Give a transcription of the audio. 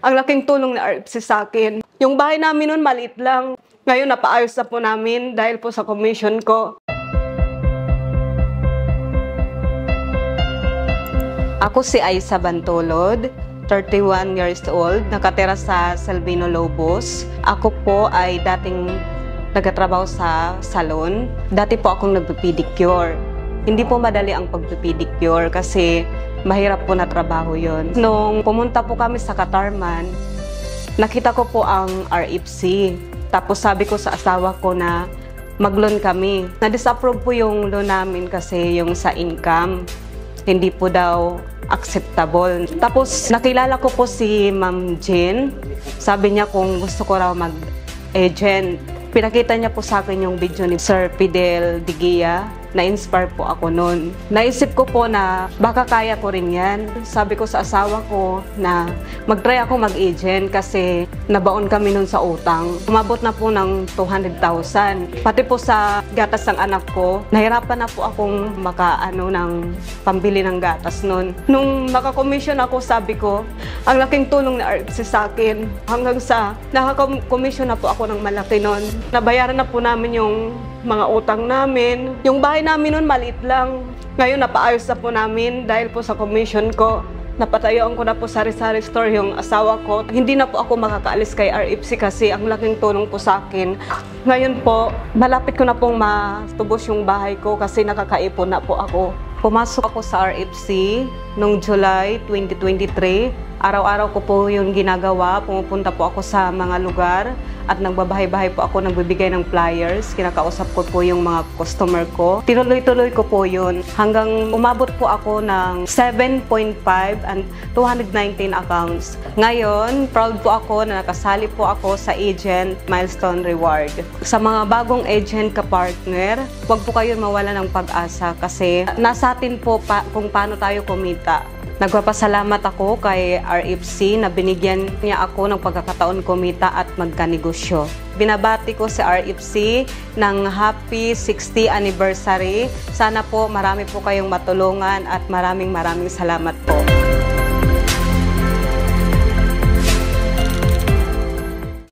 Ang laking tulong ni RFC sa akin. Yung bahay namin noon maliit lang. Ngayon napaayos na po namin dahil po sa commission ko. Ako si Aiza Bantolod, 31 years old, nakatira sa Salvino Lobos. Ako po ay dating nagtatrabaho sa salon. Dati po akong nagpipedicure. Hindi po madali ang pagpipedicure kasi mahirap po na trabaho yon. Nung pumunta po kami sa Katarman, nakita ko po ang RFC. Tapos sabi ko sa asawa ko na mag-loan kami. Na-disapprove po yung loan namin kasi yung sa income. Hindi po daw acceptable. Tapos nakilala ko po si Ma'am Jean. Sabi niya kung gusto ko raw mag-agent. Pinakita niya po sa akin yung video ni Sir Fidel Digia. Na-inspire po ako noon. Naisip ko po na baka kaya ko rin yan. Sabi ko sa asawa ko na mag-try ako mag-agent kasi nabaon kami noon sa utang. Umabot na po ng 200,000. Pati po sa gatas ng anak ko, nahirapan na po akong ng pambili ng gatas noon. Nung makakomission ako, sabi ko, ang laking tulong ni RFC sa akin. Hanggang sa nakakomission na po ako ng malaki noon. Nabayaran na po namin yung mga utang namin. Yung bahay namin noon maliit lang. Ngayon napaayos na po namin dahil po sa commission ko. Napatayuan ko na po sari-sari store yung asawa ko. Hindi na po ako makakaalis kay RFC kasi ang laking tulong po sa akin. Ngayon po, malapit ko na pong matubos yung bahay ko kasi nakakaipon na po ako. Pumasok ako sa RFC noong July 2023. Araw-araw ko po yung ginagawa. Pumupunta po ako sa mga lugar at nagbabahay-bahay po ako, nagbibigay ng flyers. Kinakausap ko po yung mga customer ko. Tinuloy-tuloy ko po yun hanggang umabot po ako ng 7.5 and 219 accounts. Ngayon, proud po ako na nakasali po ako sa Agent Milestone Reward. Sa mga bagong agent ka-partner, huwag po kayo mawala ng pag-asa kasi nasa atin po kung paano tayo kumita. Nagpapasalamat ako kay RFC na binigyan niya ako ng pagkakataon kumita at magkanegosyo. Binabati ko si RFC ng happy 60th anniversary. Sana po marami po kayong matulungan at maraming salamat po.